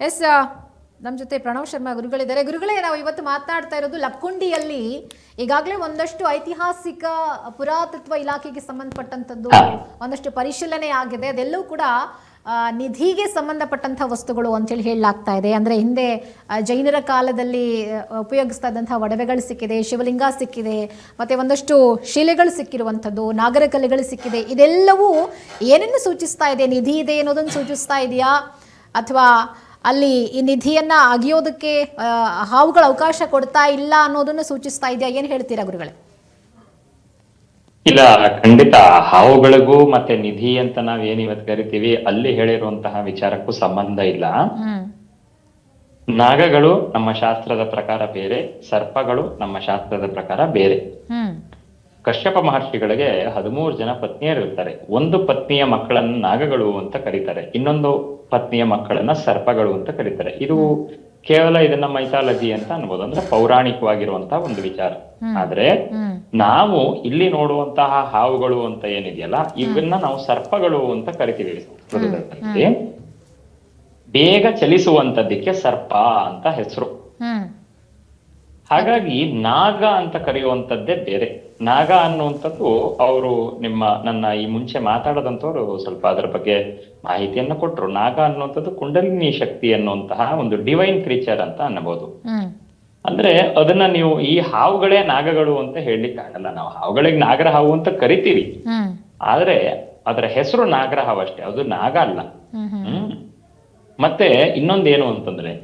S ನಮ್ಮ ಜೊತೆ ಪ್ರಣವ್ ಶರ್ಮಾ ಗುರುಗಳಿದ್ದಾರೆ. ಗುರುಗಳೇ, ನಾವು ಇವತ್ತು ಮಾತನಾಡ್ತಾ ಇರೋದು ಲಕ್ಕುಂಡಿಯಲ್ಲಿ ಈಗಾಗಲೇ ಒಂದಷ್ಟು ಐತಿಹಾಸಿಕ ಪುರಾತತ್ವ ಇಲಾಖೆಗೆ ಸಂಬಂಧಪಟ್ಟಂಥದ್ದು ಒಂದಷ್ಟು ಪರಿಶೀಲನೆ ಆಗಿದೆ. ಅದೆಲ್ಲವೂ ಕೂಡ ನಿಧಿಗೆ ಸಂಬಂಧಪಟ್ಟಂಥ ವಸ್ತುಗಳು ಅಂತೇಳಿ ಹೇಳಲಾಗ್ತಾ ಇದೆ. ಅಂದರೆ ಹಿಂದೆ ಜೈನರ ಕಾಲದಲ್ಲಿ ಉಪಯೋಗಿಸ್ತಾ ಇದ್ದಂಥ ಒಡವೆಗಳು ಸಿಕ್ಕಿದೆ, ಶಿವಲಿಂಗ ಸಿಕ್ಕಿದೆ, ಮತ್ತು ಒಂದಷ್ಟು ಶಿಲೆಗಳು ಸಿಕ್ಕಿರುವಂಥದ್ದು, ನಾಗರಕಲೆಗಳು ಸಿಕ್ಕಿದೆ. ಇದೆಲ್ಲವೂ ಏನನ್ನು ಸೂಚಿಸ್ತಾ ಇದೆ? ನಿಧಿ ಇದೆ ಅನ್ನೋದನ್ನು ಸೂಚಿಸ್ತಾ ಇದೆಯಾ, ಅಥವಾ ಅಲ್ಲಿ ಈ ನಿಧಿಯನ್ನ ಅಗಿಯೋದಕ್ಕೆ ಹಾವುಗಳ ಅವಕಾಶ ಕೊಡ್ತಾ ಇಲ್ಲ ಅನ್ನೋದನ್ನು ಸೂಚಿಸ್ತಾ ಇದೆಯಾ? ಏನ್ ಹೇಳ್ತೀರಾ ಗುರುಗಳೇ? ಇಲ್ಲ, ಖಂಡಿತ ಹಾವುಗಳಿಗೂ ಮತ್ತೆ ನಿಧಿ ಅಂತ ನಾವೇನ್ ಇವತ್ತು ಕರಿತೀವಿ ಅಲ್ಲಿ ಹೇಳಿರುವಂತಹ ವಿಚಾರಕ್ಕೂ ಸಂಬಂಧ ಇಲ್ಲ. ನಾಗಗಳು ನಮ್ಮ ಶಾಸ್ತ್ರದ ಪ್ರಕಾರ ಬೇರೆ, ಸರ್ಪಗಳು ನಮ್ಮ ಶಾಸ್ತ್ರದ ಪ್ರಕಾರ ಬೇರೆ. ಕಶ್ಯಪ ಮಹರ್ಷಿಗಳಿಗೆ 13 ಜನ ಪತ್ನಿಯರು ಇರ್ತಾರೆ. ಒಂದು ಪತ್ನಿಯ ಮಕ್ಕಳನ್ನ ನಾಗಗಳು ಅಂತ ಕರೀತಾರೆ, ಇನ್ನೊಂದು ಪತ್ನಿಯ ಮಕ್ಕಳನ್ನ ಸರ್ಪಗಳು ಅಂತ ಕರೀತಾರೆ. ಇದು ಕೇವಲ ಇದನ್ನ ಮೈಥಾಲಜಿ ಅಂತ ಅನ್ಬೋದು, ಅಂದ್ರೆ ಪೌರಾಣಿಕವಾಗಿರುವಂತಹ ಒಂದು ವಿಚಾರ. ಆದ್ರೆ ನಾವು ಇಲ್ಲಿ ನೋಡುವಂತಹ ಹಾವುಗಳು ಅಂತ ಏನಿದೆಯಲ್ಲ, ಇವನ್ನ ನಾವು ಸರ್ಪಗಳು ಅಂತ ಕರಿತೀವಿ ಸಂಸ್ಕೃತದಲ್ಲಿ. ಬೇಗ ಚಲಿಸುವಂತದ್ದಕ್ಕೆ ಸರ್ಪ ಅಂತ ಹೆಸರು. ಹಾಗಾಗಿ ನಾಗ ಅಂತ ಕರೆಯುವಂತದ್ದೇ ಬೇರೆ. ನಾಗ ಅನ್ನುವಂಥದ್ದು ಅವರು ನನ್ನ ಈ ಮುಂಚೆ ಮಾತಾಡದಂತವ್ರು ಸ್ವಲ್ಪ ಅದರ ಬಗ್ಗೆ ಮಾಹಿತಿಯನ್ನ ಕೊಟ್ರು. ನಾಗ ಅನ್ನುವಂಥದ್ದು ಕುಂಡಲಿನಿ ಶಕ್ತಿ ಅನ್ನುವಂತಹ ಒಂದು ಡಿವೈನ್ ಕ್ರೀಚರ್ ಅಂತ ಅನ್ನಬಹುದು. ಅಂದ್ರೆ ಅದನ್ನ ನೀವು ಈ ಹಾವುಗಳೇ ನಾಗಗಳು ಅಂತ ಹೇಳಲಿಕ್ಕೆ ಆಗಲ್ಲ. ನಾವು ಹಾವುಗಳಿಗೆ ನಾಗರ ಹಾವು ಅಂತ ಕರಿತೀವಿ, ಆದ್ರೆ ಅದರ ಹೆಸರು ನಾಗರ ಹಾವು ಅಷ್ಟೇ, ಅದು ನಾಗ ಅಲ್ಲ. ಮತ್ತೆ ಇನ್ನೊಂದೇನು ಅಂತಂದ್ರೆ,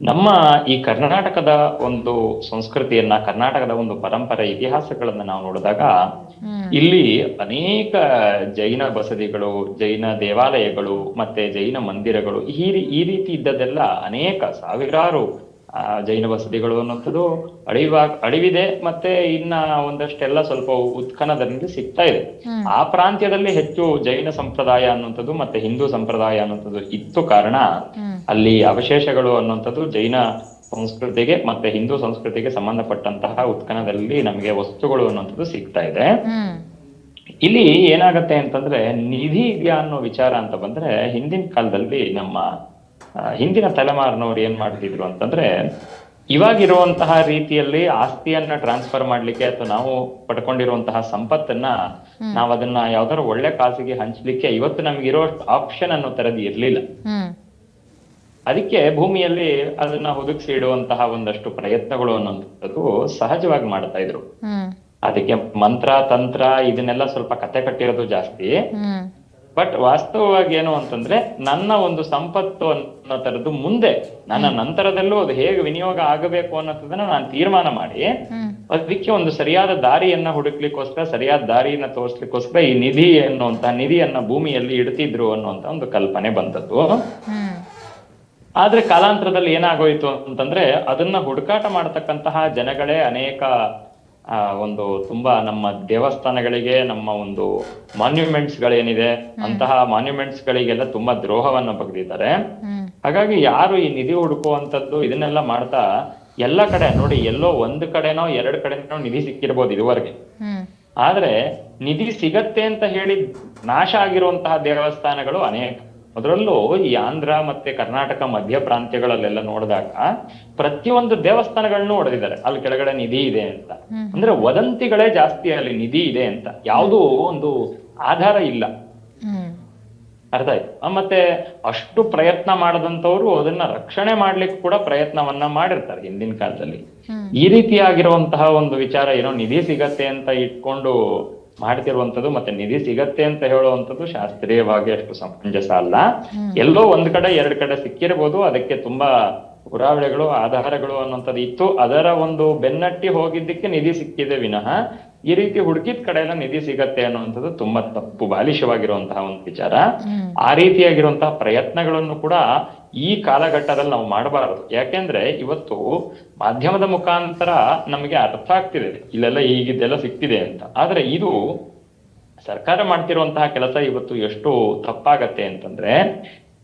ನಮ್ಮ ಈ ಕರ್ನಾಟಕದ ಒಂದು ಸಂಸ್ಕೃತಿಯನ್ನ, ಕರ್ನಾಟಕದ ಒಂದು ಪರಂಪರೆ, ಇತಿಹಾಸಗಳನ್ನ ನಾವು ನೋಡಿದಾಗ ಇಲ್ಲಿ ಅನೇಕ ಜೈನ ಬಸದಿಗಳು, ಜೈನ ದೇವಾಲಯಗಳು, ಮತ್ತೆ ಜೈನ ಮಂದಿರಗಳು ಈ ರೀತಿ ಇದ್ದದೆಲ್ಲ ಅನೇಕ ಸಾವಿರಾರು ಜೈನ ಬಸದಿಗಳು ಅನ್ನೋಂಥದ್ದು ಅಳಿವಿದೆ. ಮತ್ತೆ ಇನ್ನ ಒಂದಷ್ಟೆಲ್ಲ ಸ್ವಲ್ಪ ಉತ್ಖನದಲ್ಲಿ ಸಿಗ್ತಾ ಇದೆ. ಆ ಪ್ರಾಂತ್ಯದಲ್ಲಿ ಹೆಚ್ಚು ಜೈನ ಸಂಪ್ರದಾಯ ಅನ್ನುವಂಥದ್ದು ಮತ್ತೆ ಹಿಂದೂ ಸಂಪ್ರದಾಯ ಅನ್ನುವಂಥದ್ದು ಇತ್ತು ಕಾರಣ ಅಲ್ಲಿ ಅವಶೇಷಗಳು ಅನ್ನುವಂಥದ್ದು ಜೈನ ಸಂಸ್ಕೃತಿಗೆ ಮತ್ತೆ ಹಿಂದೂ ಸಂಸ್ಕೃತಿಗೆ ಸಂಬಂಧಪಟ್ಟಂತಹ ಉತ್ಖನದಲ್ಲಿ ನಮಗೆ ವಸ್ತುಗಳು ಅನ್ನುವಂಥದ್ದು ಸಿಗ್ತಾ ಇದೆ. ಇಲ್ಲಿ ಏನಾಗತ್ತೆ ಅಂತಂದ್ರೆ, ನಿಧಿ ಇದೆಯಾ ಅನ್ನೋ ವಿಚಾರ ಅಂತ ಬಂದ್ರೆ, ಹಿಂದಿನ ಕಾಲದಲ್ಲಿ ನಮ್ಮ ಹಿಂದಿನ ತಲೆಮಾರಿನವ್ರು ಏನ್ ಮಾಡ್ತಿದ್ರು ಅಂತಂದ್ರೆ, ಇವಾಗಿರುವಂತಹ ರೀತಿಯಲ್ಲಿ ಆಸ್ತಿಯನ್ನ ಟ್ರಾನ್ಸ್ಫರ್ ಮಾಡ್ಲಿಕ್ಕೆ ಅಥವಾ ನಾವು ಪಡ್ಕೊಂಡಿರುವಂತಹ ಸಂಪತ್ತನ್ನ ನಾವ್ ಅದನ್ನ ಯಾವ್ದಾದ್ರು ಒಳ್ಳೆ ಕಾಸಿಗೆ ಹಂಚ್ಲಿಕ್ಕೆ ಇವತ್ತು ನಮ್ಗಿರೋ ಆಪ್ಷನ್ ಅನ್ನೋ ತರದ್ ಇರ್ಲಿಲ್ಲ. ಅದಕ್ಕೆ ಭೂಮಿಯಲ್ಲಿ ಅದನ್ನ ಹುದುಗಿಸಿ ಇಡುವಂತಹ ಒಂದಷ್ಟು ಪ್ರಯತ್ನಗಳು ಅನ್ನೋಂಥದ್ದು ಸಹಜವಾಗಿ ಮಾಡ್ತಾ ಇದ್ರು. ಅದಕ್ಕೆ ಮಂತ್ರ ತಂತ್ರ ಇದನ್ನೆಲ್ಲ ಸ್ವಲ್ಪ ಕತೆ ಕಟ್ಟಿರೋದು ಜಾಸ್ತಿ. ಬಟ್ ವಾಸ್ತವವಾಗಿ ಏನು ಅಂತಂದ್ರೆ, ನನ್ನ ಒಂದು ಸಂಪತ್ತು ಅನ್ನೋ ತರದ್ದು ಮುಂದೆ ನನ್ನ ನಂತರದಲ್ಲೂ ಅದು ಹೇಗೆ ವಿನಿಯೋಗ ಆಗಬೇಕು ಅನ್ನೋದನ್ನ ನಾನು ತೀರ್ಮಾನ ಮಾಡಿ ಅದಕ್ಕೆ ಒಂದು ಸರಿಯಾದ ದಾರಿಯನ್ನ ಹುಡುಕ್ಲಿಕ್ಕೋಸ್ಕರ, ಸರಿಯಾದ ದಾರಿಯನ್ನ ತೋರಿಸ್ಲಿಕ್ಕೋಸ್ಕರ ಈ ನಿಧಿ ಅನ್ನುವಂತಹ ನಿಧಿಯನ್ನ ಭೂಮಿಯಲ್ಲಿ ಇಡ್ತಿದ್ರು ಅನ್ನುವಂತ ಒಂದು ಕಲ್ಪನೆ ಬಂದದ್ದು. ಆದ್ರೆ ಕಾಲಾಂತರದಲ್ಲಿ ಏನಾಗೋಯ್ತು ಅಂತಂದ್ರೆ, ಅದನ್ನ ಹುಡುಕಾಟ ಮಾಡತಕ್ಕಂತಹ ಜನಗಳೇ ಅನೇಕ ಒಂದು ತುಂಬಾ ನಮ್ಮ ದೇವಸ್ಥಾನಗಳಿಗೆ, ನಮ್ಮ ಒಂದು ಮಾನ್ಯುಮೆಂಟ್ಸ್ ಗಳೇನಿದೆ ಅಂತಹ ಮಾನ್ಯುಮೆಂಟ್ಸ್ ಗಳಿಗೆಲ್ಲ ತುಂಬಾ ದ್ರೋಹವನ್ನ ಬಗೆದಿದ್ದಾರೆ. ಹಾಗಾಗಿ ಯಾರು ಈ ನಿಧಿ ಹುಡುಕುವಂತದ್ದು ಇದನ್ನೆಲ್ಲ ಮಾಡ್ತಾ ಎಲ್ಲ ಕಡೆ ನೋಡಿ, ಎಲ್ಲೋ ಒಂದು ಕಡೆನೋ ಎರಡು ಕಡೆನೋ ನಿಧಿ ಸಿಕ್ಕಿರ್ಬೋದು ಇದುವರೆಗೆ. ಆದ್ರೆ ನಿಧಿ ಸಿಗತ್ತೆ ಅಂತ ಹೇಳಿ ನಾಶ ಆಗಿರುವಂತಹ ದೇವಸ್ಥಾನಗಳು ಅನೇಕ. ಅದರಲ್ಲೂ ಈ ಆಂಧ್ರ ಮತ್ತೆ ಕರ್ನಾಟಕ ಮಧ್ಯ ಪ್ರಾಂತ್ಯಗಳಲ್ಲೆಲ್ಲ ನೋಡಿದಾಗ ಪ್ರತಿಯೊಂದು ದೇವಸ್ಥಾನಗಳನ್ನೂ ಹೊಡೆದಿದ್ದಾರೆ, ಅಲ್ಲಿ ಕೆಳಗಡೆ ನಿಧಿ ಇದೆ ಅಂತ. ಅಂದ್ರೆ ವದಂತಿಗಳೇ ಜಾಸ್ತಿ, ಅಲ್ಲಿ ನಿಧಿ ಇದೆ ಅಂತ ಯಾವುದೂ ಒಂದು ಆಧಾರ ಇಲ್ಲ. ಅರ್ಥ ಆಯ್ತು? ಮತ್ತೆ ಅಷ್ಟು ಪ್ರಯತ್ನ ಮಾಡದಂತವ್ರು ಅದನ್ನ ರಕ್ಷಣೆ ಮಾಡ್ಲಿಕ್ಕೆ ಕೂಡ ಪ್ರಯತ್ನವನ್ನ ಮಾಡಿರ್ತಾರೆ ಹಿಂದಿನ ಕಾಲದಲ್ಲಿ. ಈ ರೀತಿಯಾಗಿರುವಂತಹ ಒಂದು ವಿಚಾರ, ಏನೋ ನಿಧಿ ಸಿಗತ್ತೆ ಅಂತ ಇಟ್ಕೊಂಡು ಮಾಡ್ತಿರುವಂತದ್ದು ಮತ್ತೆ ನಿಧಿ ಸಿಗತ್ತೆ ಅಂತ ಹೇಳುವಂಥದ್ದು ಶಾಸ್ತ್ರೀಯವಾಗಿ ಅಷ್ಟು ಸಮಂಜಸ ಅಲ್ಲ. ಎಲ್ಲೋ ಒಂದ್ ಕಡೆ ಎರಡು ಕಡೆ ಸಿಕ್ಕಿರ್ಬೋದು, ಅದಕ್ಕೆ ತುಂಬಾ ಪುರಾವೆಗಳು ಆಧಾರಗಳು ಅನ್ನುವಂಥದ್ದು ಇತ್ತು, ಅದರ ಒಂದು ಬೆನ್ನಟ್ಟಿ ಹೋಗಿದ್ದಕ್ಕೆ ನಿಧಿ ಸಿಕ್ಕಿದೆ ವಿನಃ ಈ ರೀತಿ ಹುಡುಕಿದ ಕಡೆ ಎಲ್ಲ ನಿಧಿ ಸಿಗತ್ತೆ ಅನ್ನುವಂಥದ್ದು ತುಂಬಾ ತಪ್ಪು, ಬಾಲಿಶವಾಗಿರುವಂತಹ ಒಂದು ವಿಚಾರ. ಆ ರೀತಿಯಾಗಿರುವಂತಹ ಪ್ರಯತ್ನಗಳನ್ನು ಕೂಡ ಈ ಕಾಲಘಟ್ಟದಲ್ಲಿ ನಾವು ಮಾಡಬಾರದು. ಯಾಕೆಂದ್ರೆ ಇವತ್ತು ಮಾಧ್ಯಮದ ಮುಖಾಂತರ ನಮಗೆ ಅರ್ಥ ಆಗ್ತಿದೆ ಇಲ್ಲೆಲ್ಲ ಹೀಗಿದ್ದೆಲ್ಲ ಸಿಗ್ತಿದೆ ಅಂತ. ಆದ್ರೆ ಇದು ಸರ್ಕಾರ ಮಾಡ್ತಿರುವಂತಹ ಕೆಲಸ ಇವತ್ತು ಎಷ್ಟು ತಪ್ಪಾಗತ್ತೆ ಅಂತಂದ್ರೆ,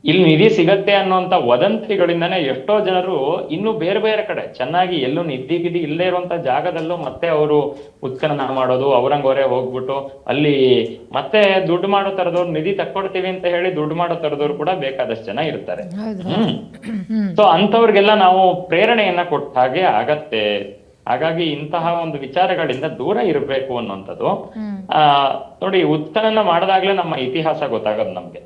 ಇಲ್ಲಿ ನಿಧಿ ಸಿಗತ್ತೆ ಅನ್ನುವಂತ ವದಂತಿಗಳಿಂದಾನೇ ಎಷ್ಟೋ ಜನರು ಇನ್ನು ಬೇರೆ ಬೇರೆ ಕಡೆ ಚೆನ್ನಾಗಿ ಎಲ್ಲೂ ನಿಧಿ ಗಿಧಿ ಇಲ್ಲದೆ ಇರುವಂತ ಜಾಗದಲ್ಲೂ ಮತ್ತೆ ಅವರು ಉತ್ಖನನ ಮಾಡೋದು, ಅವರಂಗವರೇ ಹೋಗ್ಬಿಟ್ಟು ಅಲ್ಲಿ ಮತ್ತೆ ದುಡ್ಡು ಮಾಡೋ ತರದವ್ರು, ನಿಧಿ ತಕ್ಕೊಡ್ತೀವಿ ಅಂತ ಹೇಳಿ ದುಡ್ಡು ಮಾಡೋ ತರದವ್ರು ಕೂಡ ಬೇಕಾದಷ್ಟು ಜನ ಇರ್ತಾರೆ. ಸೊ ಅಂತವ್ರಿಗೆಲ್ಲ ನಾವು ಪ್ರೇರಣೆಯನ್ನ ಕೊಟ್ಟ ಹಾಗೆ ಆಗತ್ತೆ. ಹಾಗಾಗಿ ಇಂತಹ ಒಂದು ವಿಚಾರಗಳಿಂದ ದೂರ ಇರಬೇಕು ಅನ್ನುವಂಥದ್ದು. ನೋಡಿ, ಉತ್ಖನನ ಮಾಡಿದಾಗ್ಲೇ ನಮ್ಮ ಇತಿಹಾಸ ಗೊತ್ತಾಗೋದು ನಮ್ಗೆ.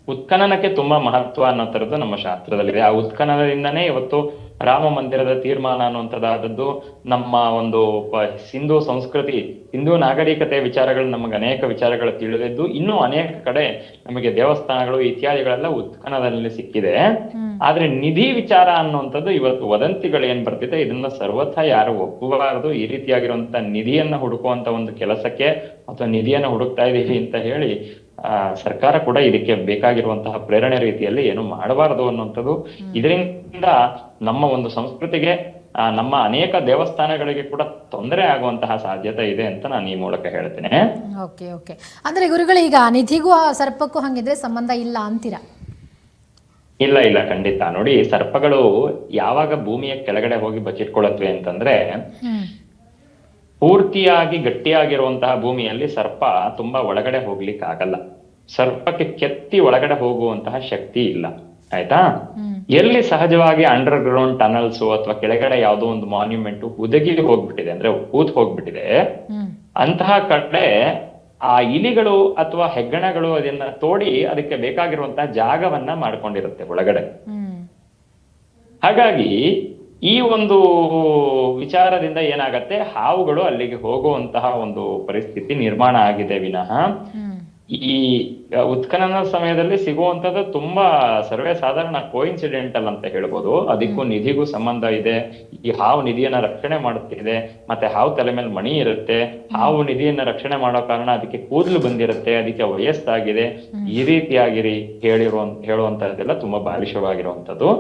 ಉತ್ಖನನಕ್ಕೆ ತುಂಬಾ ಮಹತ್ವ ಅನ್ನೋ ತರದ್ದು ನಮ್ಮ ಶಾಸ್ತ್ರದಲ್ಲಿದೆ. ಆ ಉತ್ಖನನದಿಂದನೇ ಇವತ್ತು ರಾಮ ಮಂದಿರದ ತೀರ್ಮಾನ ಅನ್ನುವಂಥದ್ದಾದದ್ದು, ನಮ್ಮ ಒಂದು ಸಿಂಧು ಸಂಸ್ಕೃತಿ, ಹಿಂದೂ ನಾಗರಿಕತೆ ವಿಚಾರಗಳು, ನಮಗೆ ಅನೇಕ ವಿಚಾರಗಳು ತಿಳಿದಿದ್ದು, ಇನ್ನೂ ಅನೇಕ ಕಡೆ ನಮಗೆ ದೇವಸ್ಥಾನಗಳು ಇತ್ಯಾದಿಗಳೆಲ್ಲ ಉತ್ಖನನದಲ್ಲಿ ಸಿಕ್ಕಿದೆ. ಆದ್ರೆ ನಿಧಿ ವಿಚಾರ ಅನ್ನುವಂಥದ್ದು ಇವತ್ತು ವದಂತಿಗಳು ಏನ್ ಬರ್ತಿದೆ, ಇದನ್ನ ಸರ್ವಥಾ ಯಾರು ಒಪ್ಪಬಾರದು. ಈ ರೀತಿಯಾಗಿರುವಂತ ನಿಧಿಯನ್ನ ಹುಡುಕುವಂತ ಒಂದು ಕೆಲಸಕ್ಕೆ ಅಥವಾ ನಿಧಿಯನ್ನ ಹುಡುಕ್ತಾ ಇದೀವಿ ಅಂತ ಹೇಳಿ ಸರ್ಕಾರ ಕೂಡ ಇದಕ್ಕೆ ಬೇಕಾಗಿರುವಂತಹ ಪ್ರೇರಣೆ ರೀತಿಯಲ್ಲಿ ಏನು ಮಾಡಬಾರದು ಅನ್ನುವಂಥದ್ದು. ಇದರಿಂದ ನಮ್ಮ ಒಂದು ಸಂಸ್ಕೃತಿಗೆ, ನಮ್ಮ ಅನೇಕ ದೇವಸ್ಥಾನಗಳಿಗೆ ಕೂಡ ತೊಂದರೆ ಆಗುವಂತಹ ಸಾಧ್ಯತೆ ಇದೆ ಅಂತ ನಾನು ಈ ಮೂಲಕ ಹೇಳ್ತೇನೆ. ಓಕೆ ಓಕೆ ಅಂದ್ರೆ ಗುರುಗಳು, ಈಗ ನಿಧಿಗೂ ಸರ್ಪಕ್ಕೂ ಹಂಗಿದ್ರೆ ಸಂಬಂಧ ಇಲ್ಲ ಅಂತೀರಾ? ಇಲ್ಲ ಇಲ್ಲ, ಖಂಡಿತ. ನೋಡಿ, ಸರ್ಪಗಳು ಯಾವಾಗ ಭೂಮಿಯ ಕೆಳಗಡೆ ಹೋಗಿ ಬಚ್ಚಿಟ್ಕೊಳತ್ವೆ ಅಂತಂದ್ರೆ, ಪೂರ್ತಿಯಾಗಿ ಗಟ್ಟಿಯಾಗಿರುವಂತಹ ಭೂಮಿಯಲ್ಲಿ ಸರ್ಪ ತುಂಬಾ ಒಳಗಡೆ ಹೋಗ್ಲಿಕ್ಕೆ ಆಗಲ್ಲ. ಸರ್ಪಕ್ಕೆ ಕೆತ್ತಿ ಒಳಗಡೆ ಹೋಗುವಂತಹ ಶಕ್ತಿ ಇಲ್ಲ. ಆಯ್ತಾ? ಎಲ್ಲಿ ಸಹಜವಾಗಿ ಅಂಡರ್ ಗ್ರೌಂಡ್ ಟನಲ್ಸ್ ಅಥವಾ ಕೆಳಗಡೆ ಯಾವುದೋ ಒಂದು ಮಾನ್ಯುಮೆಂಟ್ ಹುದುಗಿ ಹೋಗ್ಬಿಟ್ಟಿದೆ, ಅಂದ್ರೆ ಊತ್ ಹೋಗ್ಬಿಟ್ಟಿದೆ, ಅಂತಹ ಕಡೆ ಆ ಇಲಿಗಳು ಅಥವಾ ಹೆಗ್ಗಣಗಳು ಅದನ್ನ ತೋಡಿ ಅದಕ್ಕೆ ಬೇಕಾಗಿರುವಂತಹ ಜಾಗವನ್ನ ಮಾಡ್ಕೊಂಡಿರುತ್ತೆ ಒಳಗಡೆ. ಹಾಗಾಗಿ ಈ ಒಂದು ವಿಚಾರದಿಂದ ಏನಾಗತ್ತೆ, ಹಾವುಗಳು ಅಲ್ಲಿಗೆ ಹೋಗುವಂತಹ ಒಂದು ಪರಿಸ್ಥಿತಿ ನಿರ್ಮಾಣ ಆಗಿದೆ ವಿನಃ ಈ ಉತ್ಖನನ ಸಮಯದಲ್ಲಿ ಸಿಗುವಂತದ್ದು ತುಂಬಾ ಸರ್ವೇ ಸಾಧಾರಣ ಕೋಇನ್ಸಿಡೆಂಟಲ್ ಅಂತ ಹೇಳ್ಬೋದು. ಅದಕ್ಕೂ ನಿಧಿಗೂ ಸಂಬಂಧ ಇದೆ. ಈ ಹಾವು ನಿಧಿಯನ್ನ ರಕ್ಷಣೆ ಮಾಡುತ್ತಿದೆ, ಮತ್ತೆ ಹಾವು ತಲೆ ಮೇಲೆ ಮಣಿ ಇರುತ್ತೆ. ಹಾವು ನಿಧಿಯನ್ನ ರಕ್ಷಣೆ ಮಾಡೋ ಕಾರಣ ಅದಕ್ಕೆ ಕೂದಲು ಬಂದಿರುತ್ತೆ, ಅದಕ್ಕೆ ವಯಸ್ಸಾಗಿದೆ, ಈ ರೀತಿಯಾಗಿ ಹೇಳುವಂತದ್ದೆಲ್ಲ ತುಂಬಾ ಬಾಲಿಶವಾಗಿರುವಂತದ್ದು.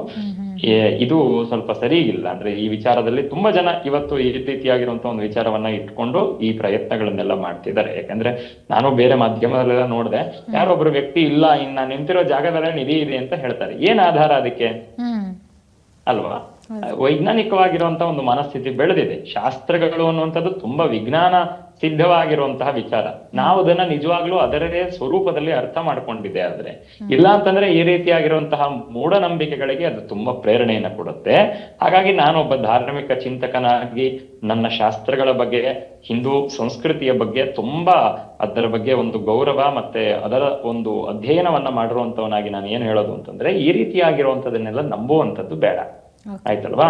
ಇದು ಸ್ವಲ್ಪ ಸರಿ ಇಲ್ಲ. ಅಂದ್ರೆ ಈ ವಿಚಾರದಲ್ಲಿ ತುಂಬಾ ಜನ ಇವತ್ತು ಈ ರೀತಿಯಾಗಿರುವಂತ ಒಂದು ವಿಚಾರವನ್ನ ಇಟ್ಕೊಂಡು ಈ ಪ್ರಯತ್ನಗಳನ್ನೆಲ್ಲ ಮಾಡ್ತಿದ್ದಾರೆ. ಯಾಕಂದ್ರೆ ನಾನು ಬೇರೆ ಮಾಧ್ಯಮದಲ್ಲೆಲ್ಲ ನೋಡಿದೆ, ಯಾರೊಬ್ರು ವ್ಯಕ್ತಿ ಇಲ್ಲ, ಇನ್ನ ನಿಂತಿರೋ ಜಾಗದಲ್ಲೇ ನಿಧಿ ಇದೆ ಅಂತ ಹೇಳ್ತಾರೆ. ಏನ್ ಆಧಾರ ಅದಕ್ಕೆ? ಅಲ್ವಾ? ವೈಜ್ಞಾನಿಕವಾಗಿರುವಂತ ಒಂದು ಮನಸ್ಥಿತಿ ಬೆಳೆದಿದೆ. ಶಾಸ್ತ್ರಗಳು ಅನ್ನುವಂಥದ್ದು ತುಂಬಾ ವಿಜ್ಞಾನ ಸಿದ್ಧವಾಗಿರುವಂತಹ ವಿಚಾರ. ನಾವು ಅದನ್ನ ನಿಜವಾಗ್ಲೂ ಅದರದೇ ಸ್ವರೂಪದಲ್ಲಿ ಅರ್ಥ ಮಾಡ್ಕೊಂಡಿದೆ. ಆದ್ರೆ ಇಲ್ಲ ಅಂತಂದ್ರೆ ಈ ರೀತಿಯಾಗಿರುವಂತಹ ಮೂಢನಂಬಿಕೆಗಳಿಗೆ ಅದು ತುಂಬಾ ಪ್ರೇರಣೆಯನ್ನ ಕೊಡುತ್ತೆ. ಹಾಗಾಗಿ ನಾನೊಬ್ಬ ಧಾರ್ಮಿಕ ಚಿಂತಕನಾಗಿ ನನ್ನ ಶಾಸ್ತ್ರಗಳ ಬಗ್ಗೆ, ಹಿಂದೂ ಸಂಸ್ಕೃತಿಯ ಬಗ್ಗೆ ತುಂಬಾ ಅದರ ಬಗ್ಗೆ ಒಂದು ಗೌರವ ಮತ್ತೆ ಅದರ ಒಂದು ಅಧ್ಯಯನವನ್ನ ಮಾಡಿರುವಂತವನಾಗಿ ನಾನು ಏನ್ ಹೇಳೋದು ಅಂತಂದ್ರೆ, ಈ ರೀತಿಯಾಗಿರುವಂತದನ್ನೆಲ್ಲ ನಂಬುವಂಥದ್ದು ಬೇಡ. ಆಯ್ತಲ್ವಾ?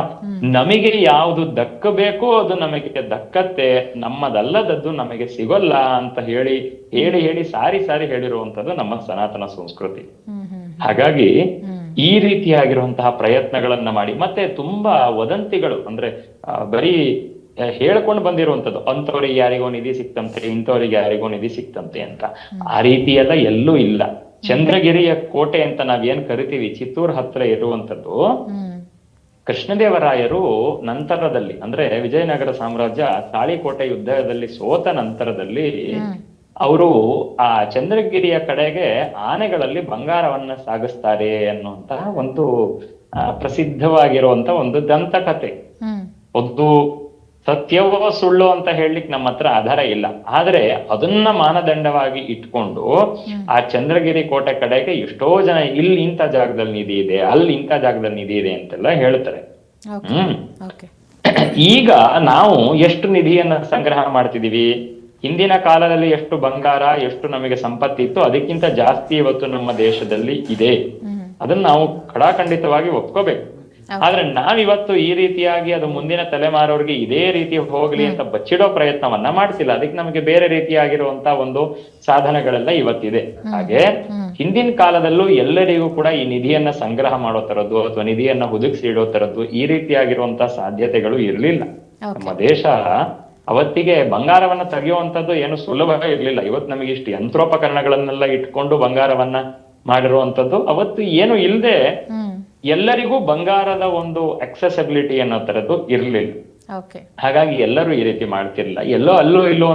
ನಮಗೆ ಯಾವುದು ದಕ್ಕಬೇಕು ಅದು ನಮಗೆ ದಕ್ಕತ್ತೆ, ನಮ್ಮದಲ್ಲದದ್ದು ನಮಗೆ ಸಿಗೋಲ್ಲ ಅಂತ ಹೇಳಿ ಹೇಳಿ ಹೇಳಿ ಸಾರಿ ಸಾರಿ ಹೇಳಿರುವಂತದ್ದು ನಮ್ಮ ಸನಾತನ ಸಂಸ್ಕೃತಿ. ಹಾಗಾಗಿ ಈ ರೀತಿಯಾಗಿರುವಂತಹ ಪ್ರಯತ್ನಗಳನ್ನ ಮಾಡಿ, ಮತ್ತೆ ತುಂಬಾ ವದಂತಿಗಳು, ಅಂದ್ರೆ ಬರೀ ಹೇಳ್ಕೊಂಡು ಬಂದಿರುವಂತದ್ದು, ಅಂತವ್ರಿಗೆ ಯಾರಿಗೋ ನಿಧಿ ಸಿಕ್ತಂತೆ, ಇಂಥವ್ರಿಗೆ ಯಾರಿಗೋ ನಿಧಿ ಸಿಕ್ತಂತೆ ಅಂತ. ಆ ರೀತಿ ಎಲ್ಲ ಎಲ್ಲೂ ಇಲ್ಲ. ಚಂದ್ರಗಿರಿಯ ಕೋಟೆ ಅಂತ ನಾವೇನ್ ಕರಿತೀವಿ, ಚಿತ್ತೂರ್ ಹತ್ರ ಇರುವಂತದ್ದು, ಕೃಷ್ಣದೇವರಾಯರು ನಂತರದಲ್ಲಿ, ಅಂದ್ರೆ ವಿಜಯನಗರ ಸಾಮ್ರಾಜ್ಯ ತಾಳಿಕೋಟೆ ಯುದ್ಧದಲ್ಲಿ ಸೋತ ನಂತರದಲ್ಲಿ ಅವರು ಆ ಚಂದ್ರಗಿರಿಯ ಕಡೆಗೆ ಆನೆಗಳಲ್ಲಿ ಬಂಗಾರವನ್ನ ಸಾಗಿಸ್ತಾರೆ ಅನ್ನುವಂತಹ ಒಂದು ಪ್ರಸಿದ್ಧವಾಗಿರುವಂತ ಒಂದು ದಂತಕಥೆ. ಒಂದು ಸತ್ಯವೋ ಸುಳ್ಳು ಅಂತ ಹೇಳಲಿಕ್ಕೆ ನಮ್ಮ ಹತ್ರ ಆಧಾರ ಇಲ್ಲ. ಆದ್ರೆ ಅದನ್ನ ಮಾನದಂಡವಾಗಿ ಇಟ್ಕೊಂಡು ಆ ಚಂದ್ರಗಿರಿ ಕೋಟೆ ಕಡೆಗೆ ಎಷ್ಟೋ ಜನ ಇಲ್ಲಿ ಇಂಥ ಜಾಗದಲ್ಲಿ ನಿಧಿ ಇದೆ, ಅಲ್ಲಿ ಇಂಥ ಜಾಗದಲ್ಲಿ ನಿಧಿ ಇದೆ ಅಂತೆಲ್ಲ ಹೇಳ್ತಾರೆ. ಈಗ ನಾವು ಎಷ್ಟು ನಿಧಿಯನ್ನ ಸಂಗ್ರಹ ಮಾಡ್ತಿದೀವಿ? ಹಿಂದಿನ ಕಾಲದಲ್ಲಿ ಎಷ್ಟು ಬಂಗಾರ, ಎಷ್ಟು ನಮಗೆ ಸಂಪತ್ತಿತ್ತು, ಅದಕ್ಕಿಂತ ಜಾಸ್ತಿ ಇವತ್ತು ನಮ್ಮ ದೇಶದಲ್ಲಿ ಇದೆ. ಅದನ್ನ ನಾವು ಖಡಾಖಂಡಿತವಾಗಿ ಒಪ್ಕೋಬೇಕು. ಆದ್ರೆ ನಾವಿವತ್ತು ಈ ರೀತಿಯಾಗಿ ಅದು ಮುಂದಿನ ತಲೆಮಾರವ್ರಿಗೆ ಇದೇ ರೀತಿ ಹೋಗ್ಲಿ ಅಂತ ಬಚ್ಚಿಡೋ ಪ್ರಯತ್ನವನ್ನ ಮಾಡ್ತಿಲ್ಲ. ಅದಕ್ಕೆ ನಮಗೆ ಬೇರೆ ರೀತಿಯಾಗಿರುವಂತ ಒಂದು ಸಾಧನಗಳೆಲ್ಲ ಇವತ್ತಿದೆ. ಹಾಗೆ ಹಿಂದಿನ ಕಾಲದಲ್ಲೂ ಎಲ್ಲರಿಗೂ ಕೂಡ ಈ ನಿಧಿಯನ್ನ ಸಂಗ್ರಹ ಮಾಡೋ ತರದ್ದು ಅಥವಾ ನಿಧಿಯನ್ನ ಹುದುಗಿಸಿ ಇಡೋ ತರದ್ದು ಈ ರೀತಿಯಾಗಿರುವಂತಹ ಸಾಧ್ಯತೆಗಳು ಇರ್ಲಿಲ್ಲ. ನಮ್ಮ ದೇಶ ಅವತ್ತಿಗೆ ಬಂಗಾರವನ್ನ ತೆಗೆಯುವಂತದ್ದು ಏನು ಸುಲಭ ಇರ್ಲಿಲ್ಲ. ಇವತ್ತು ನಮಗೆ ಇಷ್ಟು ಯಂತ್ರೋಪಕರಣಗಳನ್ನೆಲ್ಲ ಇಟ್ಕೊಂಡು ಬಂಗಾರವನ್ನ ಮಾಡಿರುವಂತದ್ದು ಅವತ್ತು ಏನು ಇಲ್ಲದೆ ಎಲ್ಲರಿಗೂ ಬಂಗಾರದ ಒಂದು ಅಕ್ಸೆಸಿಬಿಲಿಟಿ ಅನ್ನೋ ತರದ್ದು ಇರ್ಲಿಲ್ಲ. ಓಕೆ. ಹಾಗಾಗಿ ಎಲ್ಲರೂ ಈ ರೀತಿ ಮಾಡ್ತಿರ್ಲಿಲ್ಲ. ಎಲ್ಲೋ ಅಲ್ಲೋ ಇಲ್ಲೋ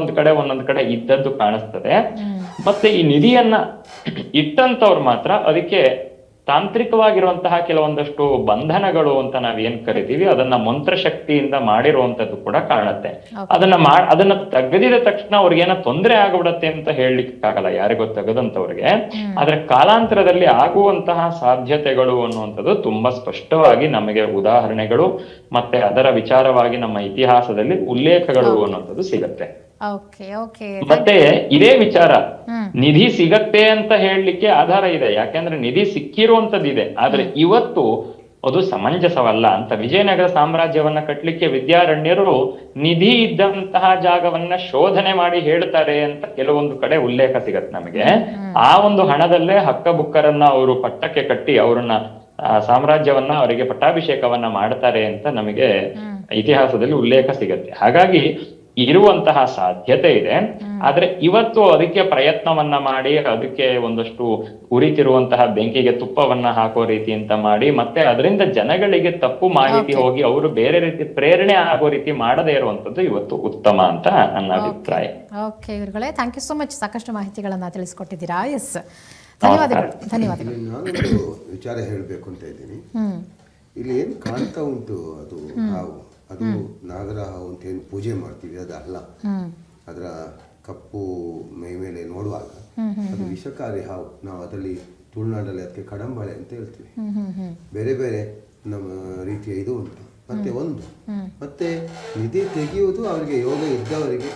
ಒಂದೊಂದ್ ಕಡೆ ಇದ್ದದ್ದು ಕಾಣಿಸ್ತದೆ. ಮತ್ತೆ ಈ ನಿಧಿಯನ್ನ ಇಟ್ಟಂತವ್ರು ಮಾತ್ರ ಅದಕ್ಕೆ ತಾಂತ್ರಿಕವಾಗಿರುವಂತಹ ಕೆಲವೊಂದಷ್ಟು ಬಂಧನಗಳು ಅಂತ ನಾವೇನ್ ಕರಿತೀವಿ ಅದನ್ನ ಮಂತ್ರಶಕ್ತಿಯಿಂದ ಮಾಡಿರುವಂತದ್ದು ಕೂಡ ಕಾಣುತ್ತೆ. ಅದನ್ನ ತೆಗೆದಿದ ತಕ್ಷಣ ಅವ್ರಿಗೇನ ತೊಂದರೆ ಆಗ್ಬಿಡತ್ತೆ ಅಂತ ಹೇಳಲಿಕ್ಕಾಗಲ್ಲ ಯಾರಿಗೋ ತೆಗೆದಂತವ್ರಿಗೆ. ಆದ್ರೆ ಕಾಲಾಂತರದಲ್ಲಿ ಆಗುವಂತಹ ಸಾಧ್ಯತೆಗಳು ಅನ್ನುವಂಥದ್ದು ತುಂಬಾ ಸ್ಪಷ್ಟವಾಗಿ ನಮಗೆ ಉದಾಹರಣೆಗಳು ಮತ್ತೆ ಅದರ ವಿಚಾರವಾಗಿ ನಮ್ಮ ಇತಿಹಾಸದಲ್ಲಿ ಉಲ್ಲೇಖಗಳು ಅನ್ನುವಂಥದ್ದು ಸಿಗತ್ತೆ. ಮತ್ತೆ ಇದೇ ವಿಚಾರ ನಿಧಿ ಸಿಗತ್ತೆ ಅಂತ ಹೇಳಲಿಕ್ಕೆ ಆಧಾರ ಇದೆ, ಯಾಕೆಂದ್ರೆ ನಿಧಿ ಸಿಕ್ಕಿರುವಂತದ್ದಿದೆ. ಆದ್ರೆ ಇವತ್ತು ಅದು ಸಮಂಜಸವಲ್ಲ ಅಂತ ವಿಜಯನಗರ ಸಾಮ್ರಾಜ್ಯವನ್ನ ಕಟ್ಲಿಕ್ಕೆ ವಿದ್ಯಾರಣ್ಯರು ನಿಧಿ ಇದ್ದಂತಹ ಜಾಗವನ್ನ ಶೋಧನೆ ಮಾಡಿ ಹೇಳ್ತಾರೆ ಅಂತ ಕೆಲವೊಂದು ಕಡೆ ಉಲ್ಲೇಖ ಸಿಗತ್ತೆ ನಮಗೆ. ಆ ಒಂದು ಹಣದಲ್ಲೇ ಹಕ್ಕಬುಕ್ಕರನ್ನ ಅವರು ಪಟ್ಟಕ್ಕೆ ಕಟ್ಟಿ ಅವರನ್ನ ಸಾಮ್ರಾಜ್ಯವನ್ನ ಅವರಿಗೆ ಪಟ್ಟಾಭಿಷೇಕವನ್ನ ಮಾಡ್ತಾರೆ ಅಂತ ನಮಗೆ ಇತಿಹಾಸದಲ್ಲಿ ಉಲ್ಲೇಖ ಸಿಗತ್ತೆ. ಹಾಗಾಗಿ ಇರುವಂತಹ ಸಾಧ್ಯತೆ ಇದೆ. ಆದ್ರೆ ಇವತ್ತು ಅದಕ್ಕೆ ಪ್ರಯತ್ನವನ್ನ ಮಾಡಿ ಅದಕ್ಕೆ ಒಂದಷ್ಟು ಉರಿತಿರುವಂತಹ ಬೆಂಕಿಗೆ ತುಪ್ಪವನ್ನ ಹಾಕೋ ರೀತಿ ಅಂತ ಮಾಡಿ ಮತ್ತೆ ಅದರಿಂದ ಜನಗಳಿಗೆ ತಪ್ಪು ಮಾಹಿತಿ ಹೋಗಿ ಅವರು ಬೇರೆ ರೀತಿ ಪ್ರೇರಣೆ ಆಗೋ ರೀತಿ ಮಾಡದೇ ಇರುವಂತದ್ದು ಇವತ್ತು ಉತ್ತಮ ಅಂತ ನನ್ನ ಅಭಿಪ್ರಾಯ. ಓಕೆ ಗುರುಗಳೇ, ಥ್ಯಾಂಕ್ ಯು ಸೋ ಮಚ್. ಸಾಕಷ್ಟು ಮಾಹಿತಿಗಳನ್ನ ತಿಳಿಸ್ಕೊಟ್ಟಿದ್ದೀರಾ. ಎಸ್, ಧನ್ಯವಾದಗಳು. ನಾನೊಂದು ವಿಚಾರ ಹೇಳಬೇಕು ಅಂತ ಇದ್ದೀನಿ. ಇಲ್ಲಿ ಏನು ಕಾಣ್ತಾ ಉಂಟು ಅದು ಹಾವು, ಅದು ನಾಗರ ಹಾವು ಅಂತ ಏನು ಪೂಜೆ ಮಾಡ್ತೀವಿ ಅದಲ್ಲ. ಅದರ ಕಪ್ಪು ಮೈ ಮೇಲೆ ನೋಡುವಾಗ ಅದು ವಿಷಕಾರಿ ಹಾವು. ನಾವು ಅದರಲ್ಲಿ ತುಳುನಾಡಲ್ಲಿ ಅದಕ್ಕೆ ಕಡಂಬಳೆ ಅಂತ ಹೇಳ್ತೀವಿ. ಬೇರೆ ಬೇರೆ ನಮ್ಮ ರೀತಿಯ ಇದು ಉಂಟು. ಮತ್ತೆ ಮತ್ತೆ ನಿಧಿ ತೆಗೆಯುವುದು ಅವರಿಗೆ ಯೋಗ ಇದ್ದವರಿಗೆ